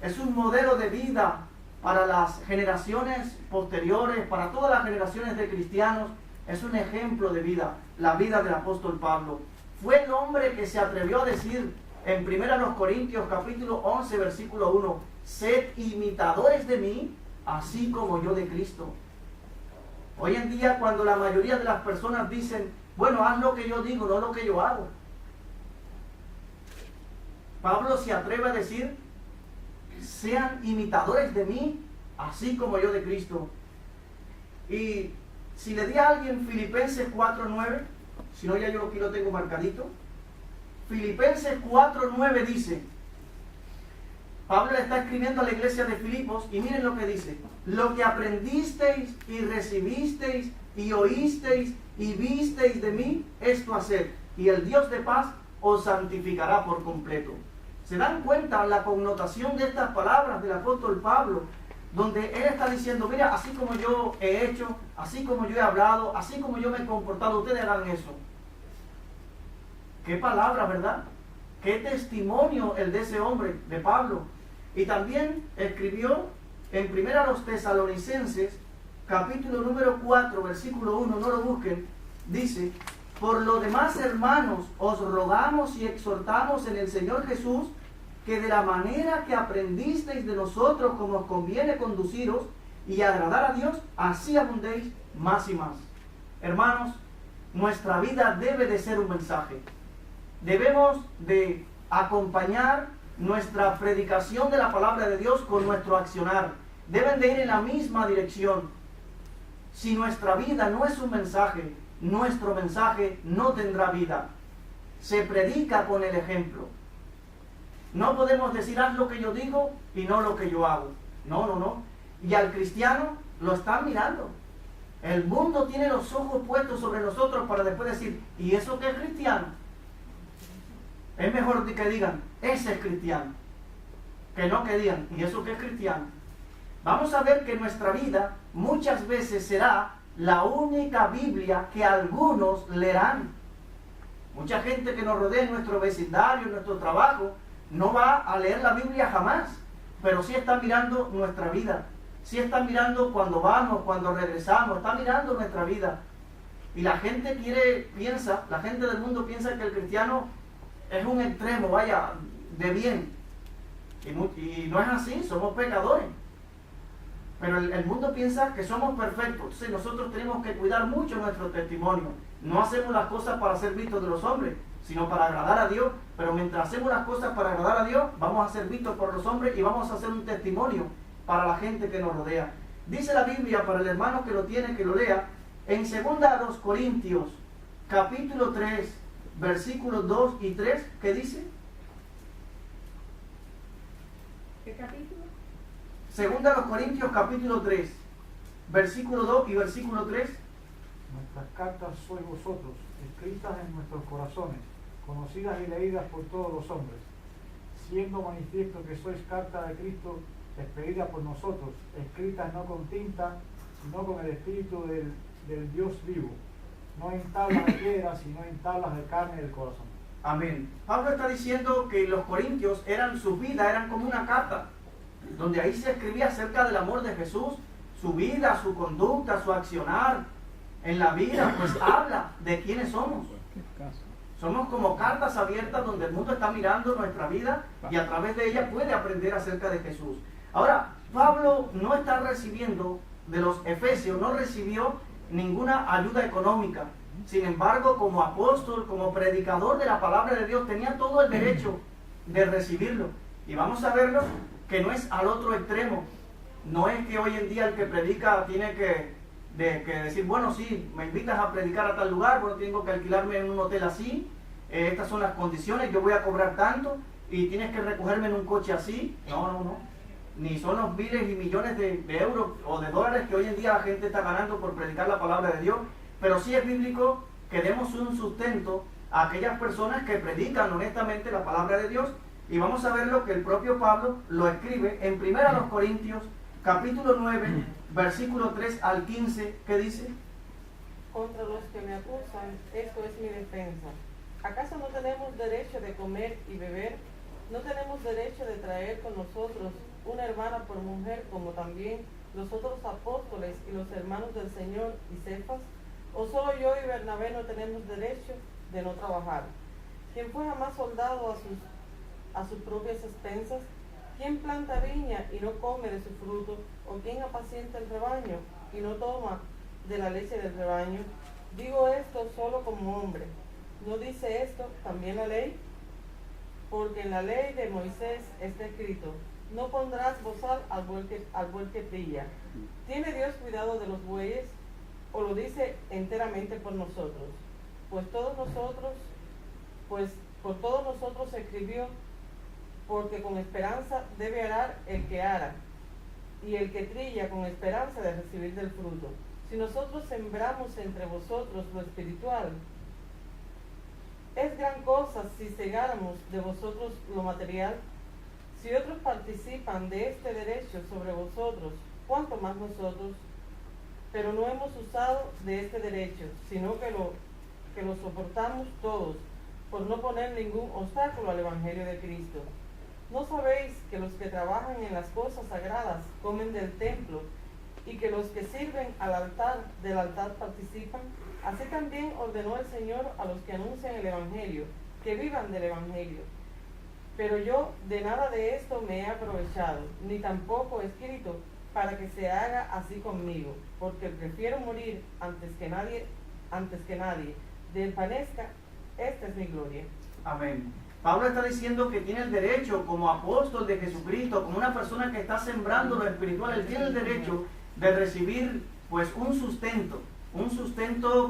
Es un modelo de vida para las generaciones posteriores, para todas las generaciones de cristianos. Es un ejemplo de vida, la vida del apóstol Pablo. Fue el hombre que se atrevió a decir en 1 Corintios capítulo 11 versículo 1: sed imitadores de mí, así como yo de Cristo. Hoy en día, cuando la mayoría de las personas dicen: bueno, haz lo que yo digo, no lo que yo hago, Pablo se atreve a decir: sean imitadores de mí, así como yo de Cristo. Y si le di a alguien Filipenses 4:9, si no ya yo aquí lo tengo marcadito. Filipenses 4:9 dice, Pablo le está escribiendo a la iglesia de Filipos, y miren lo que dice: lo que aprendisteis y recibisteis y oísteis y visteis de mí, esto haced, y el Dios de paz os santificará por completo. ¿Se dan cuenta la connotación de estas palabras del apóstol Pablo? Donde él está diciendo: mira, así como yo he hecho, así como yo he hablado, así como yo me he comportado, ustedes hagan eso. Qué palabra, ¿verdad? Qué testimonio el de ese hombre, de Pablo. Y también escribió en 1 Tesalonicenses, capítulo número 4, versículo 1, no lo busquen, dice: por lo demás, hermanos, os rogamos y exhortamos en el Señor Jesús, que de la manera que aprendisteis de nosotros como os conviene conduciros y agradar a Dios, así abundéis más y más. Hermanos, nuestra vida debe de ser un mensaje. Debemos de acompañar nuestra predicación de la palabra de Dios con nuestro accionar. Deben de ir en la misma dirección. Si nuestra vida no es un mensaje, nuestro mensaje no tendrá vida. Se predica con el ejemplo. No podemos decir: haz lo que yo digo y no lo que yo hago. No, no, no. Y al cristiano lo están mirando. El mundo tiene los ojos puestos sobre nosotros para después decir: ¿y eso qué es cristiano? Es mejor que digan: ese es cristiano, que no que digan: ¿y eso qué es cristiano? Vamos a ver que nuestra vida muchas veces será la única Biblia que algunos leerán. Mucha gente que nos rodea en nuestro vecindario, en nuestro trabajo, no va a leer la Biblia jamás, pero sí está mirando nuestra vida, sí está mirando cuando vamos, cuando regresamos, está mirando nuestra vida. Y la gente la gente del mundo piensa que el cristiano es un extremo, vaya, de bien. Y no es así, somos pecadores. Pero el mundo piensa que somos perfectos. Entonces nosotros tenemos que cuidar mucho nuestro testimonio. No hacemos las cosas para ser vistos de los hombres, sino para agradar a Dios. Pero mientras hacemos las cosas para agradar a Dios, vamos a ser vistos por los hombres y vamos a hacer un testimonio para la gente que nos rodea. Dice la Biblia, para el hermano que lo tiene, que lo lea, en 2 Corintios, capítulo 3, versículos 2 y 3, ¿qué dice? ¿Qué capítulo? 2 Corintios, capítulo 3, versículo 2 y versículo 3. Nuestras cartas sois vosotros, escritas en nuestros corazones, conocidas y leídas por todos los hombres, siendo manifiesto que sois carta de Cristo, expedida por nosotros, escritas no con tinta, sino con el Espíritu del Dios vivo, no en tablas de piedra, sino en tablas de carne del corazón. Amén. Pablo está diciendo que los corintios eran su vida, eran como una carta, donde ahí se escribía acerca del amor de Jesús, su vida, su conducta, su accionar en la vida, pues habla de quiénes somos. Somos como cartas abiertas donde el mundo está mirando nuestra vida y a través de ella puede aprender acerca de Jesús. Ahora, Pablo no está recibiendo de los efesios, no recibió ninguna ayuda económica. Sin embargo, como apóstol, como predicador de la palabra de Dios, tenía todo el derecho de recibirlo. Y vamos a verlo que no es al otro extremo. No es que hoy en día el que predica tiene que decir, bueno, sí, me invitas a predicar a tal lugar, bueno, tengo que alquilarme en un hotel así, estas son las condiciones, yo voy a cobrar tanto y tienes que recogerme en un coche así. No. Ni son los miles y millones de euros o de dólares que hoy en día la gente está ganando por predicar la palabra de Dios. Pero sí es bíblico que demos un sustento a aquellas personas que predican honestamente la palabra de Dios. Y vamos a ver lo que el propio Pablo lo escribe en 1 Corintios, capítulo 9, versículo 3 al 15, ¿qué dice? Contra los que me acusan, esto es mi defensa. ¿Acaso no tenemos derecho de comer y beber? ¿No tenemos derecho de traer con nosotros una hermana por mujer, como también los otros apóstoles y los hermanos del Señor y Cefas? ¿O solo yo y Bernabé no tenemos derecho de no trabajar? ¿Quién fue jamás soldado a sus propias expensas? ¿Quién planta viña y no come de su fruto? ¿O quién apacienta el rebaño y no toma de la leche del rebaño? Digo esto solo como hombre. ¿No dice esto también la ley? Porque en la ley de Moisés está escrito: no pondrás bozal al buey que trilla. ¿Tiene Dios cuidado de los bueyes? ¿O lo dice enteramente por nosotros? Pues por todos nosotros se escribió, porque con esperanza debe arar el que ara, y el que trilla con esperanza de recibir del fruto. Si nosotros sembramos entre vosotros lo espiritual, es gran cosa si segáramos de vosotros lo material. Si otros participan de este derecho sobre vosotros, ¿cuánto más nosotros? Pero no hemos usado de este derecho, sino que lo soportamos todos, por no poner ningún obstáculo al Evangelio de Cristo. ¿No sabéis que los que trabajan en las cosas sagradas comen del templo, y que los que sirven del altar participan? Así también ordenó el Señor a los que anuncian el Evangelio, que vivan del Evangelio. Pero yo de nada de esto me he aprovechado, ni tampoco he escrito para que se haga así conmigo, porque prefiero morir antes que nadie desvanezca. Esta es mi gloria. Amén. Pablo está diciendo que tiene el derecho, como apóstol de Jesucristo, como una persona que está sembrando lo espiritual, él tiene el derecho de recibir pues un sustento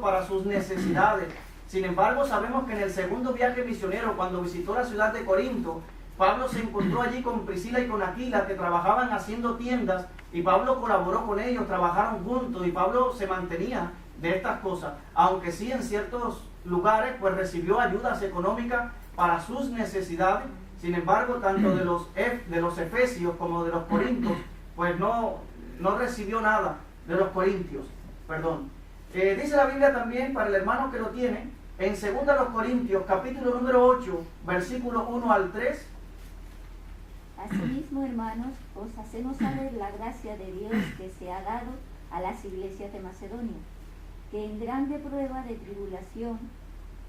para sus necesidades. Sin embargo, sabemos que en el segundo viaje misionero, cuando visitó la ciudad de Corinto, Pablo se encontró allí con Priscila y con Aquila, que trabajaban haciendo tiendas, y Pablo colaboró con ellos, trabajaron juntos, y Pablo se mantenía de estas cosas, aunque sí en ciertos lugares pues recibió ayudas económicas para sus necesidades. Sin embargo, tanto de los efesios como de los corintios, pues no recibió nada de los corintios, perdón. Dice la Biblia también, para el hermano que lo tiene, en 2 Corintios, capítulo número 8, versículo 1 al 3. Asimismo, hermanos, os hacemos saber la gracia de Dios que se ha dado a las iglesias de Macedonia, que en grande prueba de tribulación,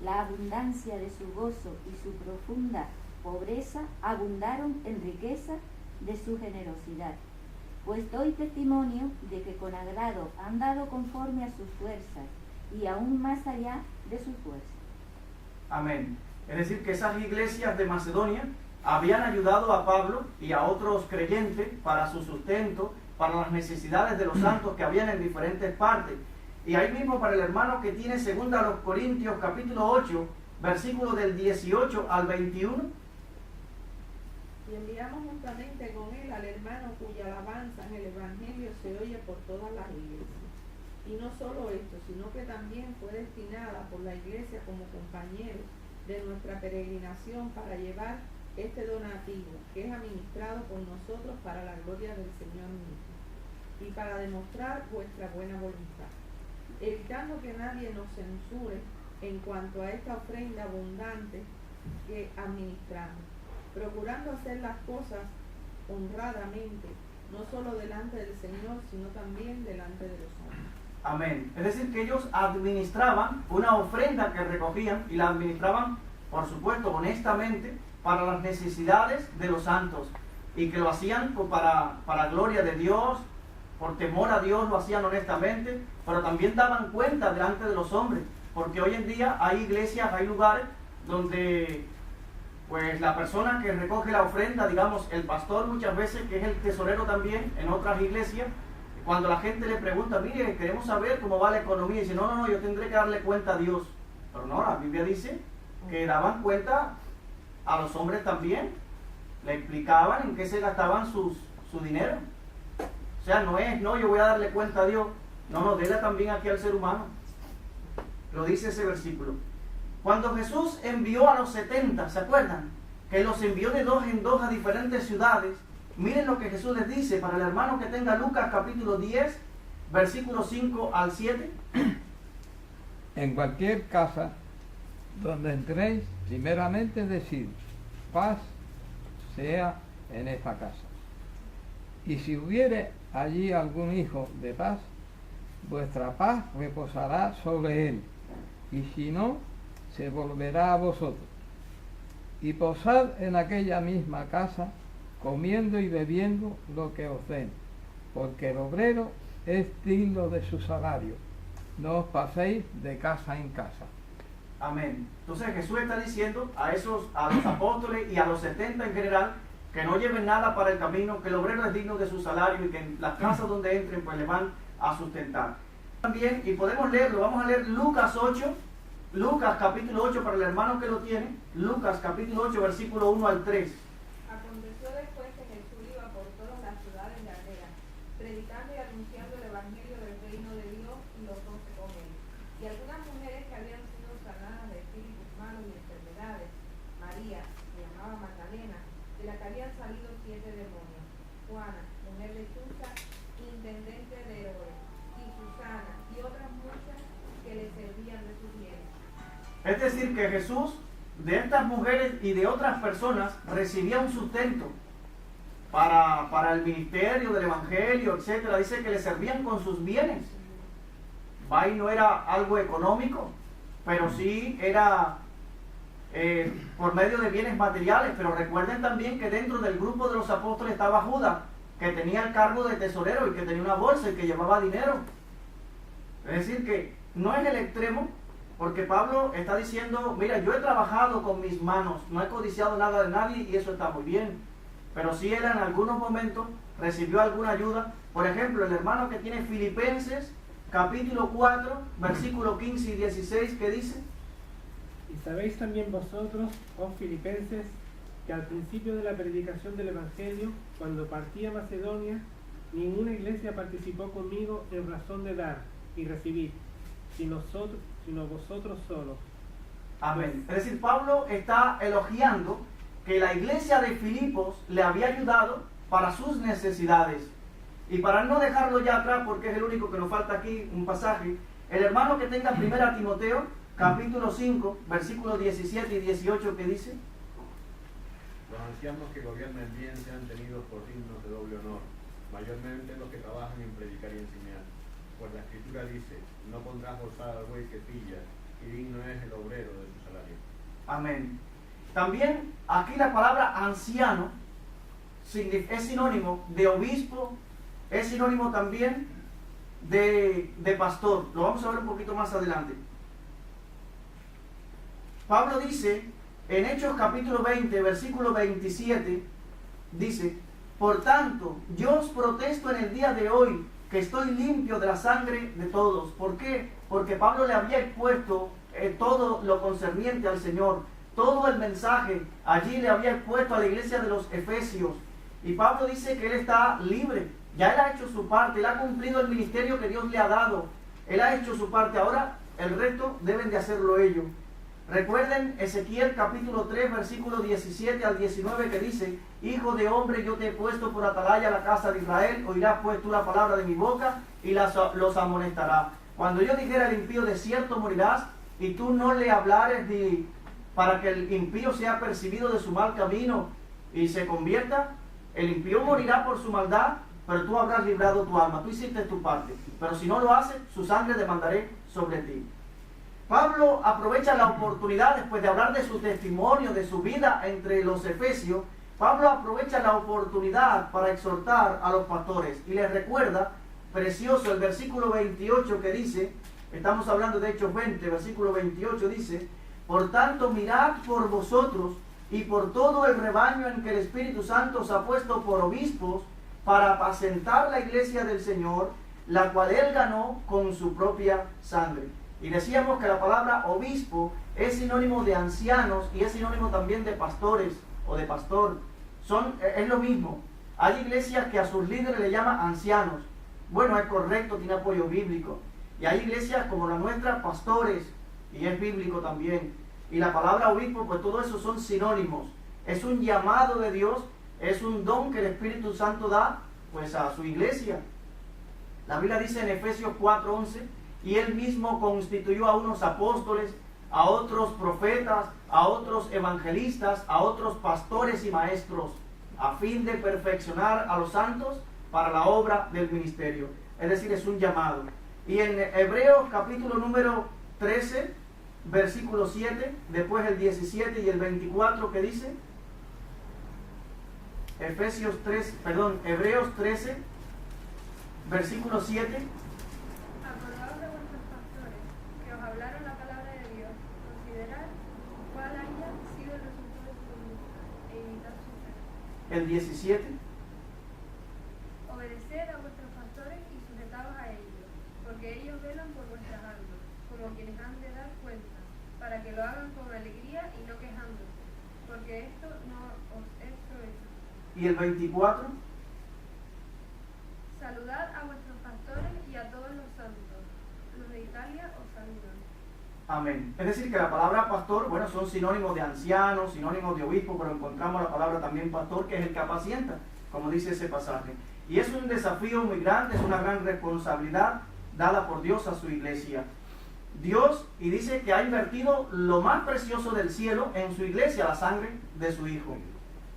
la abundancia de su gozo y su profunda pobreza abundaron en riqueza de su generosidad. Pues doy testimonio de que con agrado han dado conforme a sus fuerzas y aún más allá de sus fuerzas. Amén. Es decir, que esas iglesias de Macedonia habían ayudado a Pablo y a otros creyentes para su sustento, para las necesidades de los santos que habían en diferentes partes. Y ahí mismo para el hermano que tiene 2 Corintios capítulo 8, versículo del 18 al 21. Y enviamos juntamente con él al hermano cuya alabanza en el Evangelio se oye por todas las iglesias. Y no solo esto, sino que también fue destinada por la iglesia como compañero de nuestra peregrinación para llevar este donativo, que es administrado por nosotros para la gloria del Señor mismo, y para demostrar vuestra buena voluntad, evitando que nadie nos censure en cuanto a esta ofrenda abundante que administramos, procurando hacer las cosas honradamente, no solo delante del Señor, sino también delante de los hombres. Amén. Es decir, que ellos administraban una ofrenda que recogían y la administraban, por supuesto, honestamente, para las necesidades de los santos, y que lo hacían para gloria de Dios, por temor a Dios lo hacían honestamente, pero también daban cuenta delante de los hombres, porque hoy en día hay iglesias, hay lugares donde pues la persona que recoge la ofrenda, digamos el pastor muchas veces, que es el tesorero también en otras iglesias, cuando la gente le pregunta, mire, queremos saber cómo va la economía, y dice, no, yo tendré que darle cuenta a Dios. Pero no, la Biblia dice que daban cuenta a los hombres también, le explicaban en qué se gastaban su dinero. O sea, no, yo voy a darle cuenta a Dios. No, dele también aquí al ser humano. Lo dice ese versículo. Cuando Jesús envió a los 70, ¿se acuerdan? Que los envió de 2 en 2 a diferentes ciudades. Miren lo que Jesús les dice para el hermano que tenga Lucas capítulo 10, versículos 5 al 7. En cualquier casa donde entréis, primeramente decid, paz sea en esta casa. Y si hubiere allí algún hijo de paz, vuestra paz reposará sobre él, y si no, se volverá a vosotros. Y posad en aquella misma casa, comiendo y bebiendo lo que os den, porque el obrero es digno de su salario. No os paséis de casa en casa. Amén. Entonces Jesús está diciendo a los apóstoles y a los 70 en general, que no lleven nada para el camino, que el obrero es digno de su salario y que en las casas donde entren pues le van a sustentar. También, y podemos leerlo, vamos a leer Lucas 8, Lucas capítulo 8 para el hermano que lo tiene, Lucas capítulo 8 versículo 1 al 3. Aconteció después que Jesús iba por todas las ciudades de Judea, predicando y anunciando el evangelio del reino de Dios y los doce con él. Y algunas mujeres que habían sido sanadas de espíritus malos y enfermedades, María, se llamaba Magdalena, de la que habían salido 7 demonios, Juana, mujer de Chuza, intendente de Herodes, y Susana, y otras muchas que le servían de sus bienes. Es decir, que Jesús de estas mujeres y de otras personas recibía un sustento para el ministerio del evangelio, etcétera. Dice que le servían con sus bienes. Va, y no era algo económico, pero sí era por medio de bienes materiales. Pero recuerden también que dentro del grupo de los apóstoles estaba Judas, que tenía el cargo de tesorero y que tenía una bolsa y que llevaba dinero. Es decir, que no es el extremo, porque Pablo está diciendo, mira, yo he trabajado con mis manos, no he codiciado nada de nadie y eso está muy bien. Pero si él en algunos momentos recibió alguna ayuda. Por ejemplo, el hermano que tiene Filipenses, capítulo 4, versículo 15 y 16, ¿qué dice? Y sabéis también vosotros, oh filipenses, que al principio de la predicación del Evangelio, cuando partí a Macedonia, ninguna iglesia participó conmigo en razón de dar y recibir, sino vosotros solos. Amén. Es decir, Pablo está elogiando que la iglesia de Filipos le había ayudado para sus necesidades. Y para no dejarlo ya atrás, porque es el único que nos falta aquí, un pasaje, el hermano que tenga 1 Timoteo, capítulo 5, versículos 17 y 18, que dice: los ancianos que gobiernan bien sean tenidos por dignos de doble honor, mayormente los que trabajan en predicar y enseñar. Pues la Escritura dice, no pondrás bozal al buey que pilla, y digno es el obrero de su salario. Amén. También aquí la palabra anciano es sinónimo de obispo, es sinónimo también de pastor. Lo vamos a ver un poquito más adelante. Pablo dice En Hechos capítulo 20, versículo 27, dice: por tanto, yo os protesto en el día de hoy que estoy limpio de la sangre de todos. ¿Por qué? Porque Pablo le había expuesto todo lo concerniente al Señor, todo el mensaje. Allí le había expuesto a la iglesia de los Efesios. Y Pablo dice que él está libre. Ya él ha hecho su parte, él ha cumplido el ministerio que Dios le ha dado. Él ha hecho su parte, ahora el resto deben de hacerlo ellos. Recuerden Ezequiel capítulo 3, versículo 17 al 19, que dice: hijo de hombre, yo te he puesto por atalaya a la casa de Israel, oirás pues tú la palabra de mi boca y los amonestará. Cuando yo dijera al impío, de cierto morirás, y tú no le hablares para que el impío sea percibido de su mal camino y se convierta, el impío morirá por su maldad, pero tú habrás librado tu alma, tú hiciste tu parte. Pero si no lo haces, su sangre demandaré sobre ti. Pablo aprovecha la oportunidad, después de hablar de su testimonio, de su vida entre los efesios. Pablo aprovecha la oportunidad para exhortar a los pastores y les recuerda, precioso, el versículo 28 que dice, estamos hablando de Hechos 20, versículo 28 dice: por tanto, mirad por vosotros y por todo el rebaño en que el Espíritu Santo os ha puesto por obispos para apacentar la iglesia del Señor, la cual él ganó con su propia sangre. Y decíamos que la palabra obispo es sinónimo de ancianos y es sinónimo también de pastores o de pastor. Es lo mismo. Hay iglesias que a sus líderes le llaman ancianos. Bueno, es correcto, tiene apoyo bíblico. Y hay iglesias como la nuestra, pastores, y es bíblico también. Y la palabra obispo, pues todo eso son sinónimos. Es un llamado de Dios, es un don que el Espíritu Santo da pues a su iglesia. La Biblia dice en Efesios 4:11: y él mismo constituyó a unos apóstoles, a otros profetas, a otros evangelistas, a otros pastores y maestros, a fin de perfeccionar a los santos para la obra del ministerio. Es decir, es un llamado. Y en Hebreos capítulo número 13, versículo 7, después el 17 y el 24, ¿qué dice? Hebreos 13, versículo 7. Acordaos de vuestros pastores, que os hablaron la palabra de Dios. Considerad cuál haya sido el resultado de su conducta, e imitad su fe. El 17. Obedeced a vuestros pastores y sujetaos a ellos, porque ellos velan por vuestras almas, como quienes han de dar cuenta, para que lo hagan con alegría y no quejándose, porque esto no os es provechoso. ¿Y el 24? Saludad a vuestros pastores y a todos los santos. Los de Italia os saludan. Amén. Es decir, que la palabra pastor, bueno, son sinónimos de ancianos, sinónimos de obispo, pero encontramos la palabra también pastor, que es el que apacienta, como dice ese pasaje. Y es un desafío muy grande, es una gran responsabilidad dada por Dios a su iglesia. Dios, y dice que ha invertido lo más precioso del cielo en su iglesia, la sangre de su Hijo.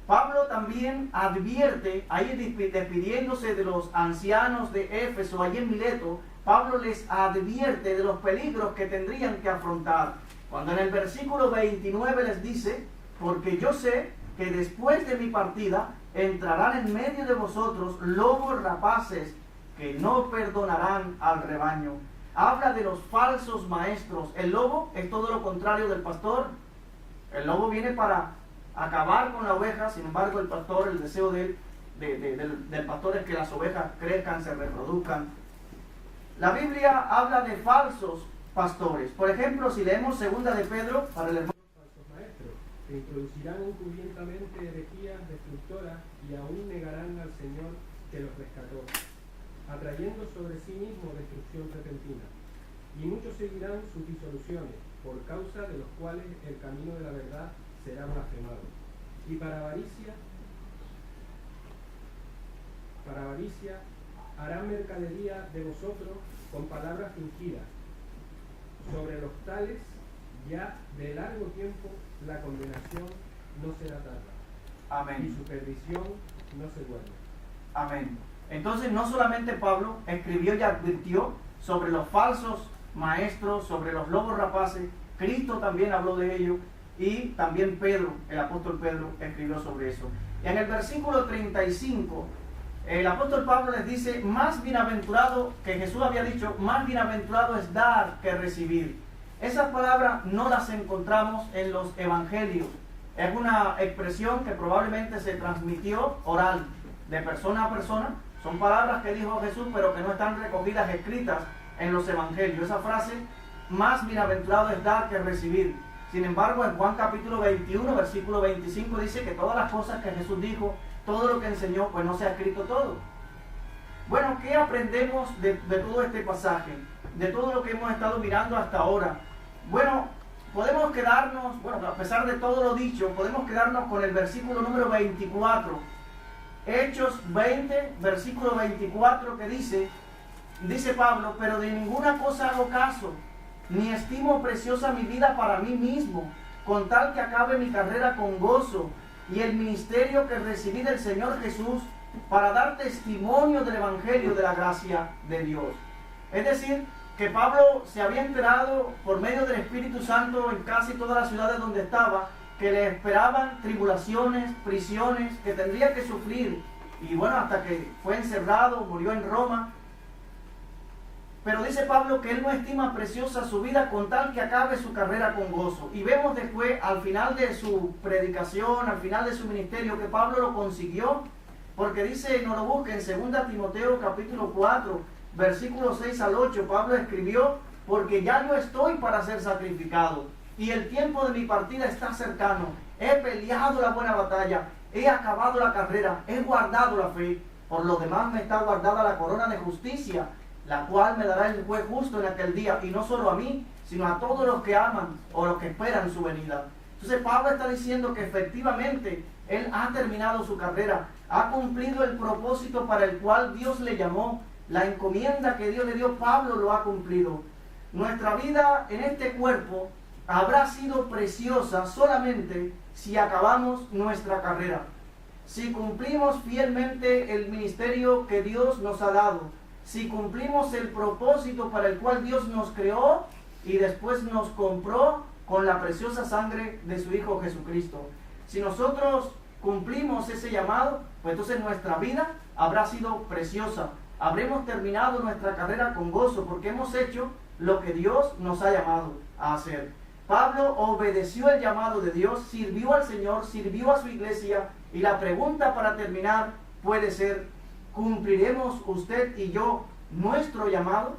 Pablo también advierte, ahí despidiéndose de los ancianos de Éfeso, allí en Mileto, Pablo les advierte de los peligros que tendrían que afrontar. Cuando en el versículo 29 les dice: porque yo sé que después de mi partida entrarán en medio de vosotros lobos rapaces que no perdonarán al rebaño. Habla de los falsos maestros. El lobo es todo lo contrario del pastor. El lobo viene para acabar con la oveja, sin embargo el pastor, el deseo del pastor es que las ovejas crezcan, se reproduzcan. La Biblia habla de falsos pastores. Por ejemplo, si leemos 2 de Pedro, para el hermano, Falsos maestros, que introducirán encubiertamente herejías destructoras y aún negarán al Señor que los rescató, atrayendo sobre sí mismo destrucción repentina. Y muchos seguirán sus disoluciones, por causa de los cuales el camino de la verdad será blasfemado. Y para avaricia harán mercadería de vosotros con palabras fingidas. Sobre los tales, ya de largo tiempo, la condenación no será tarda. amén. Y su perdición no se duerme. Amén. Entonces, no solamente Pablo escribió y advirtió sobre los falsos maestros, sobre los lobos rapaces, Cristo también habló de ello, y también Pedro, el apóstol Pedro, escribió sobre eso. Y en el versículo 35, el apóstol Pablo les dice: más bienaventurado, que Jesús había dicho, más bienaventurado es dar que recibir. Esas palabras no las encontramos en los evangelios. Es una expresión que probablemente se transmitió oral, de persona a persona. Son palabras que dijo Jesús, pero que no están recogidas, escritas en los evangelios. Esa frase, más bienaventurado es dar que recibir. Sin embargo, en Juan capítulo 21, versículo 25, dice que todas las cosas que Jesús dijo, todo lo que enseñó, pues no se ha escrito todo. Bueno, ¿qué aprendemos de todo este pasaje? De todo lo que hemos estado mirando hasta ahora. Bueno, podemos quedarnos, a pesar de todo lo dicho, podemos quedarnos con el versículo número 24. Hechos 20, versículo 24, que dice Pablo, pero de ninguna cosa hago caso, ni estimo preciosa mi vida para mí mismo, con tal que acabe mi carrera con gozo y el ministerio que recibí del Señor Jesús para dar testimonio del Evangelio de la gracia de Dios. Es decir, que Pablo se había enterado por medio del Espíritu Santo en casi todas las ciudades donde estaba, que le esperaban tribulaciones, prisiones, que tendría que sufrir, y bueno, hasta que fue encerrado, murió en Roma. Pero dice Pablo que él no estima preciosa su vida con tal que acabe su carrera con gozo. Y vemos después, al final de su predicación, al final de su ministerio, que Pablo lo consiguió, porque dice, no lo busquen, en 2 Timoteo capítulo 4, versículos 6 al 8, Pablo escribió, porque ya yo estoy para ser sacrificado, y el tiempo de mi partida está cercano. He peleado la buena batalla, he acabado la carrera, he guardado la fe. Por lo demás me está guardada la corona de justicia, la cual me dará el juez justo en aquel día, y no solo a mí, sino a todos los que aman o los que esperan su venida. Entonces Pablo está diciendo que efectivamente él ha terminado su carrera, ha cumplido el propósito para el cual Dios le llamó, la encomienda que Dios le dio, Pablo lo ha cumplido. Nuestra vida en este cuerpo habrá sido preciosa solamente si acabamos nuestra carrera, si cumplimos fielmente el ministerio que Dios nos ha dado, si cumplimos el propósito para el cual Dios nos creó y después nos compró con la preciosa sangre de su Hijo Jesucristo. Si nosotros cumplimos ese llamado, pues entonces nuestra vida habrá sido preciosa. Habremos terminado nuestra carrera con gozo porque hemos hecho lo que Dios nos ha llamado a hacer. Pablo obedeció el llamado de Dios, sirvió al Señor, sirvió a su iglesia, y la pregunta para terminar puede ser, ¿cumpliremos usted y yo nuestro llamado?